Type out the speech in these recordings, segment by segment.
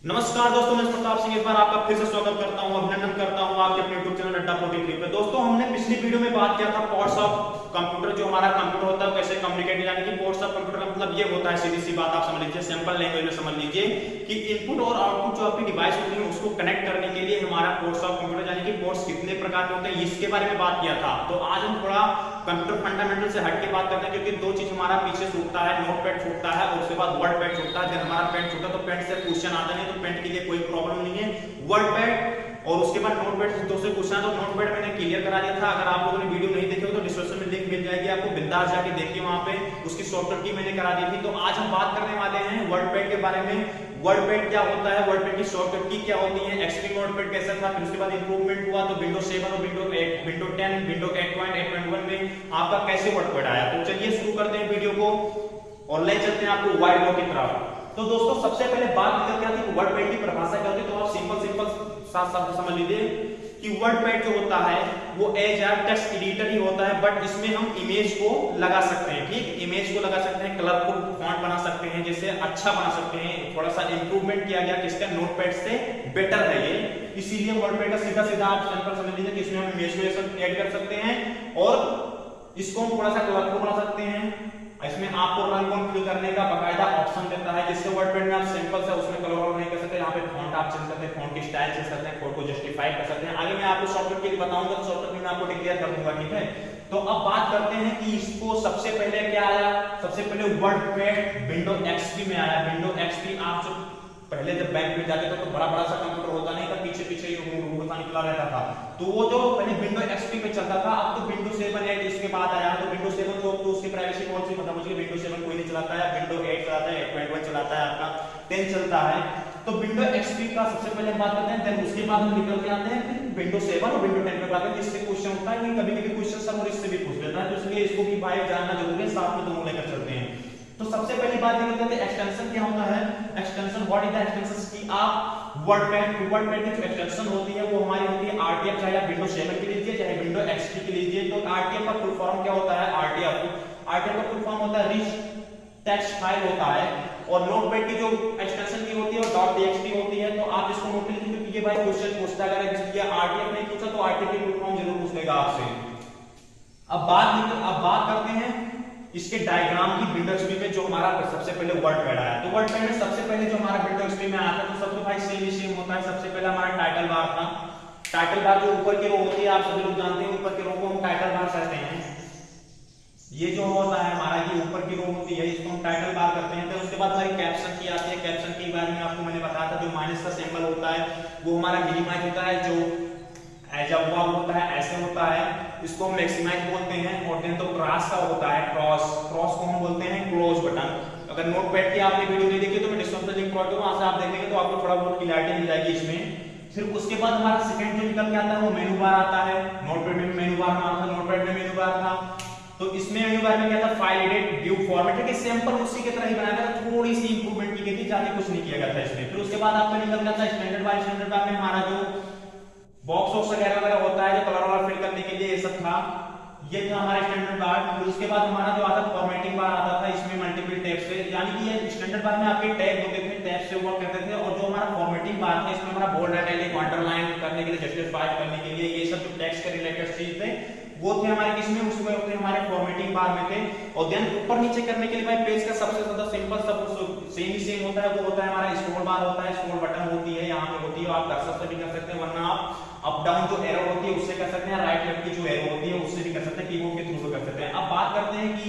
नमस्कार दोस्तों, मैं प्रताप सिंह एक बार आपका फिर से स्वागत करता हूं, अभिनंदन करता हूं आपके अपने यूट्यूब चैनल अड्डा 43 पे। दोस्तों, हमने पिछली वीडियो में बात किया था पोर्ट्स ऑफ कंप्यूटर। जो हमारा कंप्यूटर होता है कैसे कम्युनिकेट, यानी कि पोर्ट्स ऑफ कंप्यूटर का मतलब ये होता है, सीधी सी बात आप समझ लीजिए, सिंपल लैंग्वेज में समझ लीजिए कि इनपुट और आउटपुट जो आपकी डिवाइस होती है उसको कनेक्ट करने के लिए हमारा पोर्ट्स ऑफ कंप्यूटर, यानी कि पोर्ट्स कितने प्रकार के होते हैं इसके बारे में बात किया था। तो आज हम थोड़ा कंप्यूटर फंडामेंटल से हट के बात करते हैं, क्योंकि दो चीज हमारा पीछे छूटता है, नोटपैड छूटता है और उसके बाद वर्ड पैड छूटता है। जब हमारा पेन छूटा तो पेन से क्वेश्चन आता नहीं, तो पेन के लिए कोई प्रॉब्लम नहीं है। वर्ड पैड और उसके बाद नोटपैड से दो से क्वेश्चन, तो नोटपैड मैंने क्लियर करा दिया था। अगर आप लोगों ने वीडियो नहीं देखी हो तो डिस्क्रिप्शन में लिंक मिल जाएगी आपको, बिंदास जाके देखिए, वहां पे उसकी शॉर्टकट की मैंने करा दी थी। तो आज हम बात करने वाले हैं वर्ड पैड के बारे में। वर्ड पैड क्या होता है, वर्ड पैड की शॉर्टकट की क्या होती है, एक्सट्रीम वर्ड पैड कैसा था, फिर उसके बाद इंप्रूवमेंट हुआ तो विंडोज 7 और विंडोज 8, विंडोज 10, विंडोज 8.8.1 में आपका कैसे वर्ड पैड आया। तो चलिए शुरू करते हैं वीडियो को और ले चलते हैं आपको वाइड बॉक्स की तरफ। तो दोस्तों, सबसे पहले बात निकल के आती है वर्ड पैड की परिभाषा क्या होती है। तो आप सिंपल साथ साथ समझ लीजिए कि वर्ड पैड जो होता है वो एज अ टेक्स्ट एडिटर ही होता है, बट इसमें हम इमेज को लगा सकते हैं। ठीक, इमेज को लगा सकते हैं, कलरफुल फॉन्ट बना सकते हैं, जैसे अच्छा बना सकते हैं। थोड़ा सा इंप्रूवमेंट किया गया किसका, नोटपैड से बेटर है ये, इसीलिए वर्ड पैड का सीधा सीधा आप सिंपल समझ लीजिए कि इसमें हम इमेज को ऐड कर सकते हैं और इसको हम थोड़ा सा कलरफुल बना सकते हैं। इसमें आपको रंग को फिल करने का बकायदा ऑप्शन देता है, जिससे वर्ड पैड में आप सिंपल से उसमें कलर नहीं कर सकते। यहाँ पे फॉन्ट आप चेंज करते हैं, फॉन्ट की स्टाइल चेंज करते हैं, कोड को जस्टिफाई कर सकते हैं। आगे मैं आपको शॉर्टकट के लिए बताऊंगा, तो शॉर्टकट में मैं आपको डिक्लेयर कर दूंगा। ठीक है, तो अब बात करते हैं कि इसको सबसे पहले क्या आया। सबसे पहले वर्ड पैड विंडोज एक्सपी में आया। विंडोज एक्सपी आप जो पहले जब बैंक में जाते थे तो बड़ा बड़ा सा कंप्यूटर होता नहीं था, पीछे पीछे रूट निकला रहता था, तो वो जो पहले विंडोज एक्सपी पे चलता था। अब तो विंडोज 7 8 इसके बाद आया, तो विंडोज 7 तो उसकी प्राइवेसी पॉलिसी खत्म हो गई। विंडोज 7 कोई नहीं चलाता है, विंडोज 8 चलाता है, 8.1 चलाता है, आपका 10 चलता है। तो विंडोज एक्सपी का सबसे पहले बात करते हैं, देन उसके बाद हम निकल के आते हैं विंडोज 7 और विंडोज 10 पे बात करते हैं। जिससे क्वेश्चन होता है, कभी-कभी क्वेश्चन सब और इससे भी पूछ लेता है, तो इसलिए इसको भी भाई जानना जरूरी है, साथ में दोनों लेकर चलते हैं। तो सबसे पहली बात ये करते हैं एक्सटेंशन क्या होता है। Extension, what is the extension की आप वर्ड पैड की जो एक्सटेंशन होती है वो हमारी होती है आरटीएफ, चाहे आप विंडोज 7 के लीजिए चाहे विंडोज एक्सपी के लीजिए। तो आरटीएफ का फुल फॉर्म क्या होता है, आरटीएफ का फुल फॉर्म होता है रिच टेक्स्ट फाइल होता है। और नोटपैड की जो एक्सटेंशन की होती है वो .txt होती है। तो आप इसको नोट लीजिए, क्योंकि ये भाई क्वेश्चन पूछता है, अगर इसकी आरटीएफ नहीं पूछा तो आरटीएफ की फुल फॉर्म जरूर पूछ लेगा आपसे। अब बात करते हैं इसके डायग्राम की। विंडोज एक्सपी में जो हमारा सबसे पहले वर्ड पैड आया, तो वर्ड पैड में सबसे पहले जो हमारा विंडोज एक्सपी में आया था, तो सब तो भाई सेम होता है। सबसे पहले हमारा टाइटल बार था। टाइटल बार जो ऊपर की रो होती है, आप सभी लोग जानते हैं, ऊपर की रो को हम टाइटल बार कहते हैं। ये जो होता है हमारा, ये ऊपर की रो होती है, इसको हम टाइटल बार करते हैं। तो उसके बाद हमारी कैप्शन की आती है। कैप्शन के बारे में आपको मैंने बताया था, जो माइनस का सिंबल होता है वो हमारा मिनिमाइज होता है, जो एज हुआ होता है ऐसे होता है, इसको हम मैक्सिमाइज बोलते हैं। और देन तो क्रॉस का होता है, क्रॉस को हम बोलते हैं क्लोज बटन। अगर नोटपैड की आपने वीडियो नहीं देखी तो मैं डिस्क्रिप्शन लिंक प्रोवाइड करूंगा, वहां से आप देखेंगे तो आपको थोड़ा बहुत क्लैरिटी मिल जाएगी इसमें। फिर उसके बाद हमारा सेकंड जो निकल के आता है वो मेनू बार आता है। नोटपैड में मेनू बार था, नोटपैड में मेनू बार था। तो इसमें मेनू बार में क्या था, फाइल एडिट व्यू फॉर्मेट है कि सैंपल उसी की तरह ही बनाया था, थोड़ी सी इंप्रूवमेंट की गई थी, ज्यादा कुछ नहीं किया गया था इसमें। फिर उसके बाद आपका निकल जाता है स्टैंडर्ड बार। स्टैंडर्ड बार में हमारा जो बॉक्स वगैरह होता है, जो कलर वाला फिल करने के लिए ये सब था, ये था हमारा स्टैंडर्ड बार। फिर उसके बाद हमारा जो आता फॉर्मेटिंग बार आता था, इसमें मल्टीपल टैब से, यानी कि ये स्टैंडर्ड बार में आपके टैब होते थे, टैब से वर्क करते थे। और जो हमारा फॉर्मेटिंग बार था, इसमें हमारा बोल्ड इटैलिक अंडरलाइन करने के लिए, जस्टिफाई करने के लिए, ये सब जो टेक्स्ट के रिलेटेड चीज थे वो थे हमारे किसमें, उसमें होते हमारे फॉर्मेटिंग बार में थे। और देन ऊपर नीचे करने के लिए भाई पेज का सबसे ज्यादा सिंपल सब सेम होता है, वो होता है हमारा स्क्रॉल बार होता है। स्क्रॉल बटन होती है, यहाँ पे होती है, आप कर्सर से भी कर सकते हैं, वरना आप अप डाउन जो एरो होती है उससे कर सकते हैं, राइट लेफ्ट की जो एरो होती है उससे भी कर सकते हैं, कीबोर्ड के थ्रू कर सकते हैं। अब बात करते हैं कि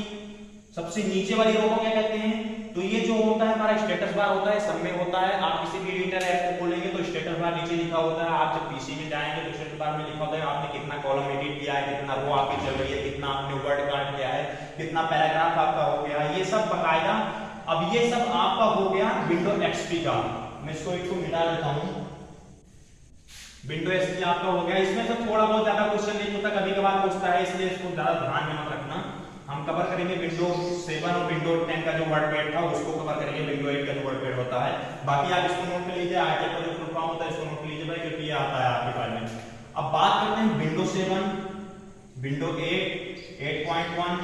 सबसे नीचे वाली रो को क्या कहते हैं। तो ये जो होता है हमारा स्टेटस बार होता है, सब में होता है। आप किसी भी एडिटर ऐप को खोलेंगे तो स्टेटस बार नीचे लिखा होता है। आप जब पीसी में जाएंगे तो स्टेटस बार में लिखा होता है आपने कितना कॉलम एडिट किया है, कितना रो आपकी चल रही है, कितना आपने वर्ड काट किया है, कितना पैराग्राफ आपका हो गया, ये सब बकायदा। अब ये सब आपका हो गया विंडोज एक्सपी का। मैं इसको एक मिटा देता हूं। विंडोज एक्सपी आपका हो गया। इसमें से थोड़ा बहुत ज्यादा क्वेश्चन नहीं होता, कभी कभार पूछता है, इसलिए इसको ज्यादा ध्यान में मत रखना। हम कवर करेंगे विंडोज 7 और विंडोज 10 का जो वर्ड पैड था उसको कवर करेंगे, विंडोज 8 का जो वर्ड पैड होता है। बाकी आप इसको नोट कर लीजिए, आरटीएफ का जो फुल फॉर्म होता है इसको नोट कर लीजिए भाई, क्योंकि ये आता है आपके पास में। अब बात करते हैं विंडोज 7, विंडोज 8, 8.1,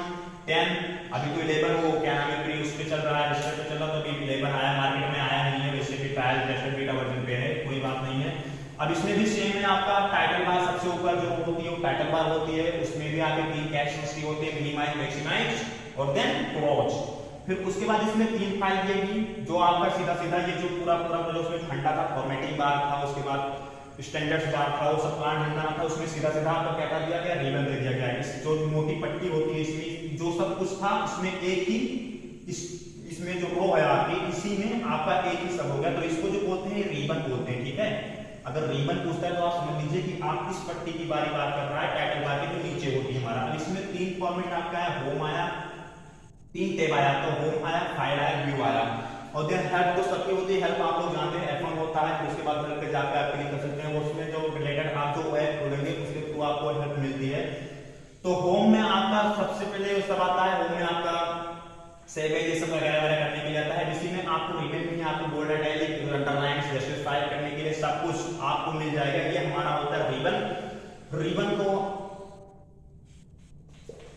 10, अभी तो 11 वो क्या नाम है, प्री उस पे चल रहा है, रजिस्टर पे चल रहा है, तो अभी 11 आया, मार्केट में आया नहीं है, वैसे भी ट्रायल टेस्टेड बीटा अब इसमें भी सेम है, आपका टाइटल बार सबसे ऊपर जो होती है वो टाइटल बार होती है, उसमें भी आपके 3 कैप्शंस की होते हैं, मिनिमाइज, मैक्सिमाइज और देन क्लोज। फिर उसके बाद इसमें 3 फाइल देगी, जो आपका सीधा सीधा ये जो पूरा जो उसमें ठंडा था फॉर्मेटिंग बार था, उसके बाद स्टैंडर्ड्स बार था, वो सब प्लान ठंडा था, उसमें सीधा सीधा आपको क्या कर दिया गया, रिबन दे दिया गया। इस जो मोटी पट्टी होती है इसमें जो सब कुछ था इसमें एक ही इसमें जो रो है आपकी इसी में आपका एक ही सब हो गया, तो इसको जो बोलते हैं रिबन बोलते हैं, ठीक है। अगर रिबन पूछता है तो आप समझ लीजिए कि आप इस पट्टी की बारी बात कर रहा है, टाइटल बार के जो नीचे होती है हमारा। अब इसमें 3 फॉर्मेट आपका है, होम आया, 3 टैब आया, तो होम आया, फाइल आया, व्यू आया, और देन हेल्प तो सबकी होती है, हेल्प आप लोग जानते हैं F1 होता है, फिर उसके बाद हेल्प पे जाकर आप क्लिक कर सकते हैं, उसमें जो रिलेटेड आप जो ऐप खोलेंगे उसके थ्रू आपको हेल्प मिलती है। तो होम में आपका सबसे पहले सब आता है, होम में आपका सेव एडिशन वगैरह करने के लिए आता है, इसी में आपको रिबन में आपको बोल्ड इटैलिक अंडरलाइन जस्टिफाई करने के लिए सब कुछ आपको मिल जाएगा। ये हमारा होता है रिबन। रिबन को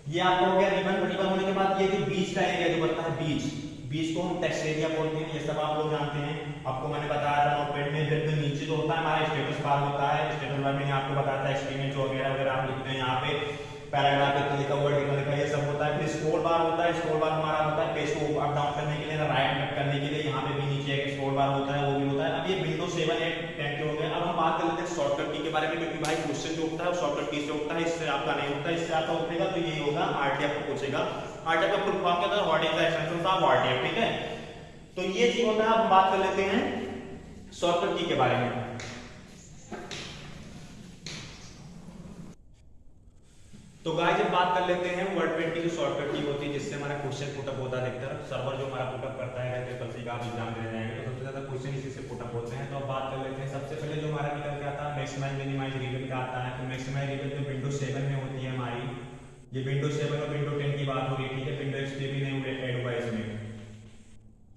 ये आपका हो गया रिबन। रिबन होने के बाद ये जो बीच का एरिया जो बनता है, बीच को हम टेक्स्ट एरिया बोलते हैं, ये सब आप लोग जानते हैं, आपको मैंने बताया था नोटपैड में। फिर नीचे जो होता है हमारा स्टेटस बार होता है, स्टेटस बार में आपको बताया था एक्सट्रीम जो वगैरह वगैरह आप लिखते हैं, यहाँ पे पैराग्राफ पे लिखा वर्ड कितना लिखा ये सब होता है। फिर स्क्रॉल बार होता है, स्क्रॉल बार हमारा होता है पेज को अप डाउन करने के लिए, राइट अप करने के लिए, यहाँ पे भी नीचे एक स्क्रॉल बार होता है, वो भी होता है। अब ये विंडोज 7, 8, 10 के हो गए। अब हम बात कर लेते हैं शॉर्टकट की के बारे में, क्योंकि भाई क्वेश्चन जो होता है वो शॉर्टकट की से होता है, इससे आपका नहीं होता, इससे आपका उठेगा तो ये होगा आरटीएफ को पूछेगा। आरटीएफ का फुल फॉर्म क्या होता है, what is the extension of RTF, ठीक है। तो ये चीज होता है। अब बात कर लेते हैं शॉर्टकट की के बारे में। तो गाइस जब बात कर लेते हैं वर्डपैड की जो शॉर्टकट की होती है, जिससे हमारा क्वेश्चन पुटअप होता है, अधिकतर सर्वर जो हमारा पुटअप करता है, कल से आप एग्जाम देने जाएंगे तो सबसे ज्यादा क्वेश्चन इसी से पुटअप होते हैं। तो अब बात कर लेते हैं, सबसे पहले जो हमारा निकल के आता है मैक्सिमाइज मिनिमाइज रिबन का आता है। तो मैक्सिमाइज रिबन जो विंडोज 7 में होती है हमारी, ये विंडोज 7 और विंडोज 10 की बात हो रही है, ठीक है। विंडोज XP भी नहीं ऐड हुआ इसमें।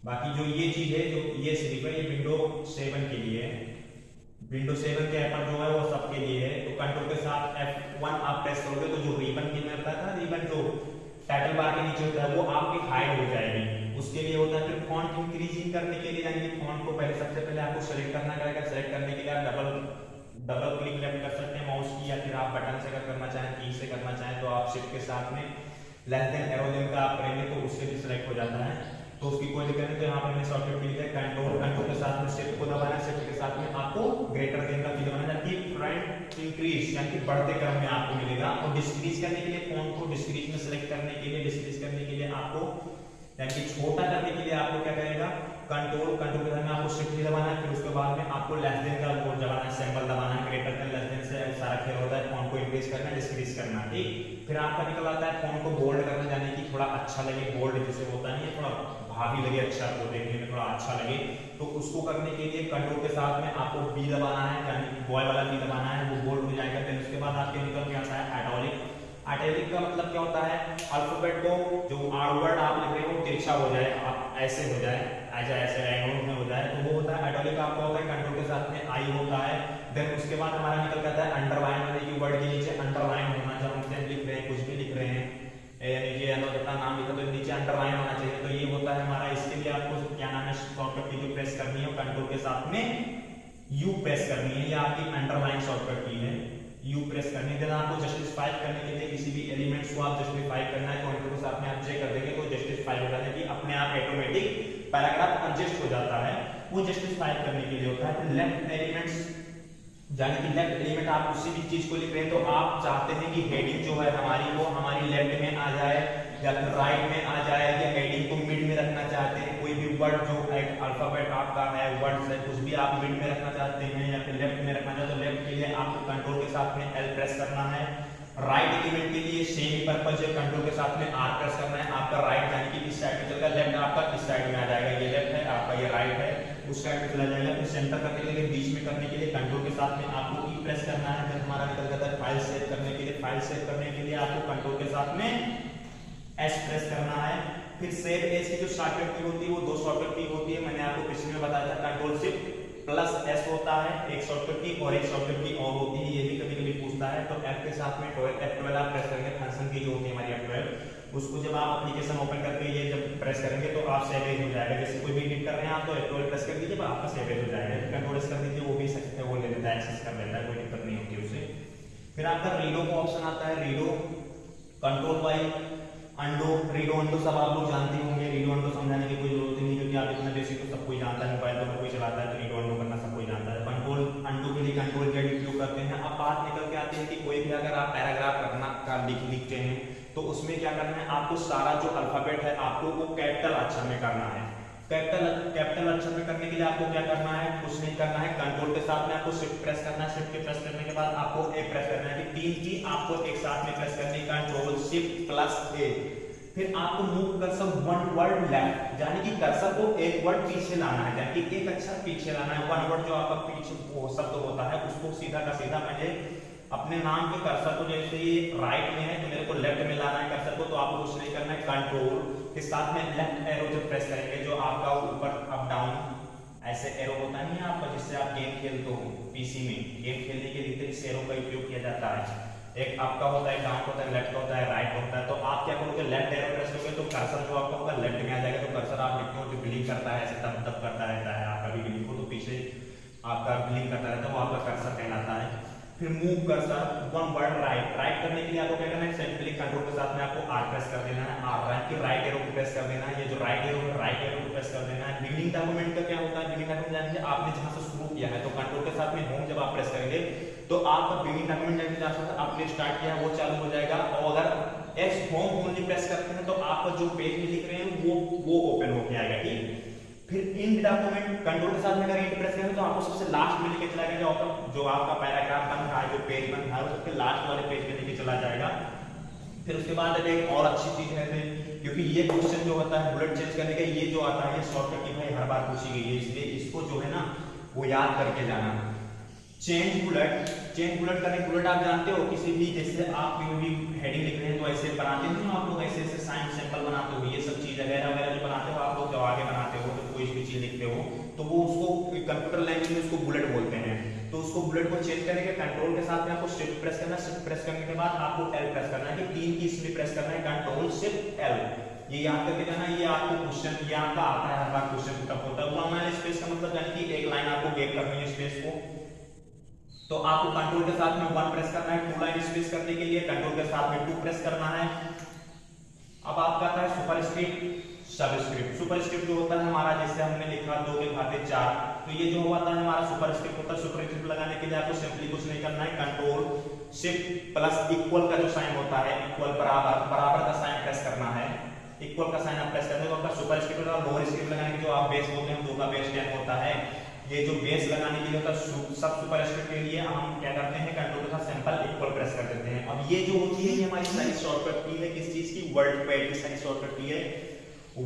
बाकी जो ये चीज है, जो ये सिर्फ है, ये विंडोज 7 के लिए है। विंडोज 7 के एप्पल जो है वो सबके लिए है। तो कंट्रोल के साथ F1 आप प्रेस करोगे तो जो रिबन की मैं बताया था, रिबन जो टाइटल बार के नीचे होता है वो आपकी हाइड हो जाएगी, उसके लिए होता है। फिर फॉन्ट इंक्रीजिंग करने के लिए, यानी कि फॉन्ट को पहले सबसे पहले आपको सेलेक्ट करना पड़ेगा। सेलेक्ट करने के लिए आप डबल क्लिक लेफ्ट कर सकते हैं माउस की, या फिर आप बटन से अगर करना चाहें, की से करना चाहें तो आप शिफ्ट के साथ में लेस देन एरो देन का आप करेंगे तो उससे भी सिलेक्ट हो जाता है, तो उसकी कोई दिक्कत नहीं। तो यहाँ पे मैंने शॉर्टकट की है कंट्रोल के साथ में शिफ्ट को दबाना, शिफ्ट के साथ में आपको ग्रेटर देन का की दबाना, यानी फ्रंट इंक्रीज यानी कि बढ़ते क्रम में आपको मिलेगा। और डिस्क्रीज करने के लिए फॉन्ट को डिस्क्रीज में सेलेक्ट करने के लिए, डिस्क्रीज करने के लिए आपको यानी कि छोटा करने के लिए आपको क्या करेगा, कंट्रोल के साथ में आपको शिफ्ट दबाना है। फिर उसके बाद में आपको लेस देन का बोर्ड दबाना है, सिंबल दबाना है, ग्रेटर देन लेस देन से सारा खेल होता है। फॉन्ट को इंक्रीज करना है, डिस्क्रीज करना, ठीक। फिर आपका निकल आता है फॉन्ट को बोल्ड करना, यानी कि थोड़ा अच्छा लगे, बोल्ड जैसे होता नहीं है, थोड़ा भारी लगे, अच्छा आपको देखने में थोड़ा अच्छा लगे, तो उसको करने के लिए कंट्रोल के साथ में आपको बी दबाना है, यानी बॉय वाला बी दबाना है, वो बोल्ड हो जाएगा। फिर उसके बाद आपके निकल के आता है इटैलिक। इटैलिक का मतलब क्या होता है, अल्फाबेट को जो वर्ड आप लिख रहे हो तिरछा हो जाए, आप ऐसे हो जाए, ऐसे एंगल में हो जाए, तो वो होता है इटैलिक। आपका होता है कंट्रोल के साथ में आई होता है। देन उसके बाद हमारा निकल के आता है अंडरलाइन, यानी कि वर्ड के नीचे अंडरलाइन होना, जब हम लिख रहे हैं, कुछ भी लिख रहे हैं, नीचे अपना नाम लिखा तो नीचे अंडरलाइन होना चाहिए, तो ये होता है हमारा। इसके लिए आपको क्या नाम है, शॉर्टकट की जो प्रेस करनी है कंट्रोल के साथ में यू प्रेस करनी है, ये आपकी अंडरलाइन शॉर्टकट की है, यू प्रेस करनी है। देन आपको जस्टिफाई करने के लिए किसी भी एलिमेंट्स को आप जस्टिफाई करना है, कंट्रोल के साथ में आप जे कर देंगे तो जस्टिफाई हो जाता है, कि अपने आप ऑटोमेटिक पैराग्राफ एडजस्ट हो जाता है, वो जस्टिफाई करने के लिए होता है। फिर लेफ्ट एलिमेंट्स, यानी कि लेफ्ट एलिमेंट आप किसी भी चीज को लिख रहे हैं तो आप चाहते हैं कि हेडिंग जो है हमारी वो हमारी लेफ्ट में आ जाए या फिर राइट में आ जाए, या हेडिंग को मिड में रखना चाहते हैं, कोई भी वर्ड जो एक अल्फाबेट आपका है, वर्ड है, कुछ भी आप मिड में रखना चाहते हैं या फिर लेफ्ट में रखना चाहते हैं, तो लेफ्ट के लिए आपको कंट्रोल के साथ में एल प्रेस करना है। राइट एलिमेंट के लिए सेम पर्पस है, कंट्रोल के साथ में आर प्रेस करना है। आपका राइट यानी कि इस साइड में चलेगा, लेफ्ट आपका इस साइड में आ जाएगा, ये लेफ्ट है आपका, ये राइट है, उस साइड पे चला जाएगा। फिर सेंटर करने के लिए, बीच में करने के लिए कंट्रोल के साथ में आपको ई प्रेस करना है। फिर हमारा निकल जाता है फाइल सेव करने के लिए, फाइल सेव करने के लिए आपको कंट्रोल के साथ में एस प्रेस करना है। फिर सेव एस की जो शॉर्टकट की होती है वो दो शॉर्टकट की होती है, मैंने आपको पिछले में बताया था, कंट्रोल शिफ्ट प्लस एस होता है एक शॉर्टकट की, और एक शॉर्टकट की और होती है, ये भी कभी कभी पूछ पूछता है तो F के साथ में F12 आप प्रेस करेंगे, फंक्शन की जो होती है हमारी F12, उसको जब आप एप्लीकेशन ओपन करके ये जब प्रेस करेंगे तो आप सेव एज हो जाएगा। जैसे कोई भी एडिट कर रहे हैं आप तो F12 प्रेस कर दीजिए, आपका सेव एज हो जाएगा। कंट्रोल एस कर दीजिए, वो भी सकते हैं, वो ले लेता है, एक्सेस कर लेता है, कोई दिक्कत नहीं होती उसे। फिर आपका रीडो का ऑप्शन आता है, रीडो कंट्रोल वाई अंडो, रीडो अंडो सब आप लोग जानते होंगे। रीडो अंडो समझाने की कोई जरूरत नहीं, क्योंकि आप इतना बेसिक तो सब कोई जानता है, मोबाइल तो हर कोई चलाता है, तो रीडो अंडो करना सब कोई जानता है। कंट्रोल अंडो के लिए कंट्रोल जेड उपयोग करते हैं। अब बात निकल के आती है कि कोई भी अगर आप पैराग्राफ रखना का लिखते हैं तो उसमें क्या करना है, आपको सारा जो अल्फाबेट है आपको वो कैपिटल अक्षर में करना है। कैपिटल अक्षर में करने के लिए आपको क्या करना है, कुछ नहीं करना है, कंट्रोल के साथ में आपको शिफ्ट प्रेस करना है। शिफ्ट के प्रेस करने के बाद आपको ए प्रेस करना है, कि 3 की आपको एक साथ में प्रेस करनी है, कंट्रोल शिफ्ट प्लस ए। फिर आपको मूव कर्सर 1 वर्ड लेफ्ट, यानी कि कर्सर को एक वर्ड पीछे लाना है, यानी कि एक अक्षर पीछे लाना है। 1 वर्ड जो आपका पीछे वो शब्द होता है उसको सीधा का सीधा मैंने अपने नाम के कर्सर को, जैसे ये राइट में है तो मेरे को लेफ्ट में लाना है कर्सर को, तो आपको कुछ नहीं करना है, कंट्रोल के साथ में लेफ्ट एरो जब प्रेस करेंगे, जो आपका ऊपर अप डाउन ऐसे एरो होता है ना आपका, जिससे आप गेम खेलते हो पीसी में, गेम खेलने के लिए इस एरो का उपयोग किया जाता है। एक आपका होता है, डाउन होता है, लेफ्ट होता है, राइट होता है। तो आप क्या करोगे, लेफ्ट एरो प्रेस करोगे तो कर्सर जो आपका होगा लेफ्ट में आ जाएगा। तो कर्सर आप लिखते हो जो ब्लिंक करता है, ऐसे तब तब करता रहता है, आपका भी ब्लिंक हो तो पीछे आपका ब्लिंक करता रहता है, वो आपका कर्सर कहलाता है। फिर मूव कर्सर 1 वर्ड राइट करने के लिए आपको क्या करना है, सिंपली कंट्रोल के साथ में आपको आर प्रेस कर देना है, आर रैंक की राइट एरो को प्रेस कर देना है। ये जो राइट एरो को प्रेस कर देना है। बिगिनिंग डॉक्यूमेंट का क्या होता है, बिगिनिंग डॉक्यूमेंट जानेंगे आपने जहां से शुरू किया है, तो कंट्रोल के साथ में होम जब आप प्रेस करेंगे तो आपका बिगिनिंग डॉक्यूमेंट जहां से आपने स्टार्ट किया वो चालू हो जाएगा। और अगर एस होम ओनली प्रेस करते हैं तो आपका जो पेज में लिख रहे हैं वो ओपन होके आएगा, ठीक। फिर इंड डॉक्यूमेंट कंट्रोल के साथ में अगर इंड प्रेस करेंगे तो आपको सबसे लास्ट में लेके चला जाएगा, जो आपका पैराग्राफ बन रहा है, जो पेज बन रहा है उसके लास्ट वाले पेज पे लेके चला जाएगा। फिर उसके बाद एक और अच्छी चीज है, क्योंकि ये क्वेश्चन जो होता है बुलेट चेंज करने का, ये जो आता है ये शॉर्टकट की भाई हर बार पूछी गई है, इसलिए इसको जो है ना वो याद करके जाना। चेंज बुलेट करने, बुलेट आप जानते हो किसी भी, जैसे आप कोई भी हेडिंग लिख रहे हैं तो ऐसे बनाते हैं आप लोग, ऐसे ऐसे साइन सिंबल बनाते हो, ये सब चीज वगैरह जो बनाते हो आप लोग, जब आगे बनाते हो तो कोई भी चीज लिखते हो तो वो उसको कंप्यूटर लैंग्वेज में उसको बुलेट बोलते हैं। तो उसको बुलेट को चेंज करने के कंट्रोल के साथ में आपको शिफ्ट प्रेस करना है। शिफ्ट प्रेस करने के बाद आपको एल प्रेस करना है, कि 3 की इसमें प्रेस करना है, कंट्रोल शिफ्ट एल। ये याद करके जाना, ये आपको क्वेश्चन ये आपका आता है हर बार, क्वेश्चन टफ होता है। वन लाइन स्पेस का मतलब यानी कि एक लाइन आपको गैप करनी है स्पेस को, तो आपको कंट्रोल के साथ में 1 प्रेस करना है। 2 लाइन स्पेस करने के लिए कंट्रोल के साथ में 2 प्रेस करना है। अब आपका आता है सुपरस्क्रिप्ट सबस्क्रिप्ट। सुपरस्क्रिप्ट जो होता है हमारा, जैसे हमने लिखा 2 के घाते 4, तो ये जो होता है हमारा सुपरस्क्रिप्ट होता है। सुपरस्क्रिप्ट लगाने के लिए आपको सिंपली कुछ नहीं करना है, कंट्रोल शिफ्ट प्लस इक्वल का जो साइन होता है, इक्वल बराबर का साइन प्रेस करना है। इक्वल का साइन आप प्रेस करते हो, आपका सुपरस्क्रिप्ट और लोअर स्क्रिप्ट लगाने के जो आप बेस बोलते हैं 2 का बेस 10 होता है। ये जो बेस लगाने के लिए होता है सब सुपरस्क्रिप्ट के लिए हम क्या करते हैं, कंट्रोल के साथ सिंपल इक्वल प्रेस कर देते हैं। अब ये जो होती है ये हमारी सारी शॉर्टकट की है, किस चीज की, वर्ड पैड की सारी शॉर्टकट की है।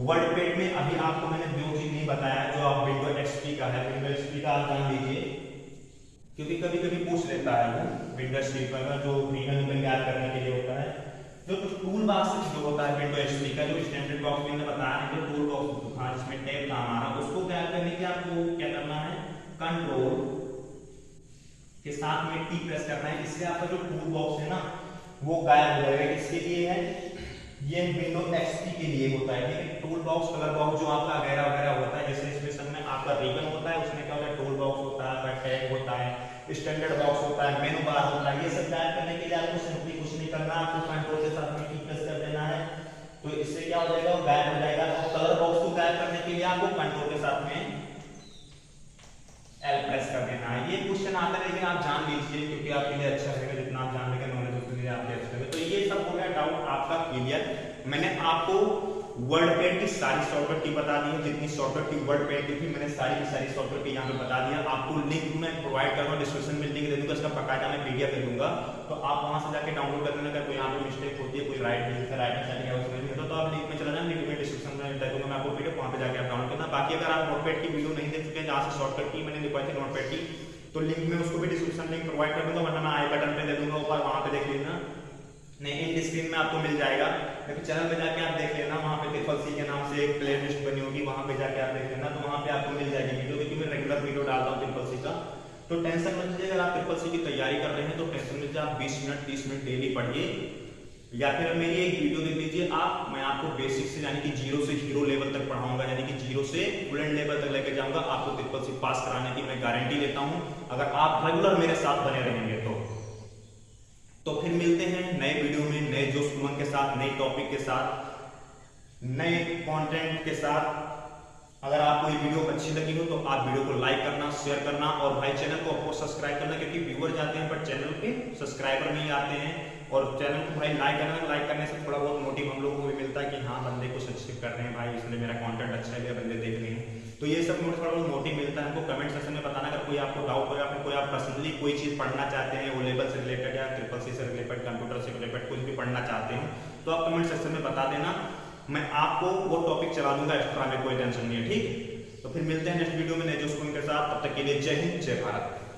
वर्ड पैड में अभी आपको मैंने दो चीज नहीं बताया, जो आप विंडो एक्सपी का है, विंडो एक्सपी का आप जान लीजिए, क्योंकि कभी कभी पूछ लेता है वो विंडो एक्सपी का जो रीडर याद करने के लिए होता है। जो टूल बॉक्स जो होता है विंडो एक्सपी का, जो स्टैंडर्ड बॉक्स मैंने बताया है, जो टूल बॉक्स हाँ जिसमें टैब का हमारा, उसको क्या करने के आपको क्या करना है, कंट्रोल के साथ में टी प्रेस करना है। इससे आपका जो टूल बॉक्स है ना वो गायब हो जाएगा। इसके लिए है, ये विंडो एक्सपी के लिए होता है, ठीक है। टूल बॉक्स कलर बॉक्स जो आपका वगैरह वगैरह होता है, जैसे इसमें में आपका रिबन होता है, उसमें क्या होता है, टूल बॉक्स होता है, टैग होता है, स्टैंडर्ड बॉक्स होता है, मेनू बार होता है। ये सब गायब करने के लिए आपको सिंपली कुछ नहीं करना, आपको कंट्रोल के साथ में टी प्रेस कर देना है, तो इससे क्या हो जाएगा, वो गायब हो जाएगा। और कलर बॉक्स को गायब करने के लिए आपको कंट्रोल के साथ में एल प्रेस कर देना है। ये क्वेश्चन आता है लेकिन आप जान लीजिए, क्योंकि आपके लिए अच्छा रहेगा, जितना आप जान लेंगे नॉलेज उसके लिए आपके अच्छा रहेगा। तो ये सब हो गया डाउट आपका क्लियर। मैंने आपको वर्ड पैड की सारी शॉर्टकट की बता दी है, जितनी शॉर्टकट की वर्ड पैड की थी मैंने सारी की सारी शॉर्टकट की यहाँ पे बता दिया। आपको लिंक मैं प्रोवाइड करूँगा, डिस्क्रिप्शन में लिंक दे दूंगा, इसका बकायदा मैं पीडीएफ दे दूंगा, तो आप वहां से जाके डाउनलोड कर लेना। कोई यहाँ पे मिस्टेक होती है, कोई राइटिंग सेटिंग है उसमें तो आप लिंक में चला जाए, लिंक में डिस्क्रिप्शन में दे दूंगा मैं आपको पीडीएफ, वहां पे जाके आप डाउनलोड करना। बाकी अगर आप नोटपैड की वीडियो नहीं देख चुके हैं, जहाँ से शॉर्टकट की मैंने लिखवाई थी नोटपैड की, तो लिंक में उसको भी डिस्क्रिप्शन लिंक प्रोवाइड कर दूंगा, वरना मैं आई बटन पे दे दूंगा ऊपर, वहां पे देख लेना। नहीं इन स्क्रीन में आपको मिल जाएगा, लेकिन चैनल पे जाके आप देख लेना, वहां पे ट्रिपल सी के नाम से एक प्ले लिस्ट बनी होगी, वहां पे जाके आप देख लेना, तो वहां पे आपको मिल जाएगी वीडियो, क्योंकि मैं रेगुलर वीडियो डालता हूँ ट्रिपल सी का, तो टेंशन मत लीजिए, अगर आप ट्रिपल सी की तैयारी कर रहे हैं तो टेंशन मत लीजिए, आप 20 मिनट 30 मिनट डेली पढ़िए, या फिर मेरी एक वीडियो देख लीजिए आप, मैं आपको बेसिक से यानी कि जीरो से हीरो लेवल तक पढ़ाऊंगा, यानी कि जीरो से फ्लुएंट लेवल तक लेके जाऊंगा, आपको ट्रिपल सी पास कराने की मैं गारंटी लेता हूं, अगर आप रेगुलर मेरे साथ बने रहेंगे तो फिर मिलते हैं नए वीडियो में, नए जोश उमंग के साथ, नए टॉपिक के साथ, नए कंटेंट के साथ। अगर आपको ये वीडियो अच्छी लगी हो तो आप वीडियो को लाइक करना, शेयर करना, और भाई चैनल को आपको सब्सक्राइब करना, क्योंकि व्यूअर जाते हैं पर चैनल पे सब्सक्राइबर नहीं आते हैं। और चैनल को भाई लाइक करना, लाइक करने से थोड़ा बहुत मोटिव हम लोगों को भी मिलता है कि हाँ बंदे कुछ अच्छे कर रहे हैं भाई, इसलिए मेरा कंटेंट अच्छा है, बंदे देख रहे हैं, तो ये सब थोड़ा बहुत मोटिव मिलता है हमको। कमेंट सेक्शन में बताना अगर कोई आपको डाउट हो या फिर कोई आप पर्सनली कोई चीज पढ़ना चाहते हैं, वो लेवल से रिलेटेड या ट्रिपल सी से रिलेटेड, कंप्यूटर से रिलेटेड कुछ भी पढ़ना चाहते हैं तो आप कमेंट सेक्शन में बता देना, मैं आपको वो टॉपिक चला दूंगा एक्स्ट्रा में, कोई टेंशन नहीं है, ठीक। तो फिर मिलते हैं नेक्स्ट वीडियो में नए जोश के साथ, तब तक के लिए जय हिंद, जय भारत।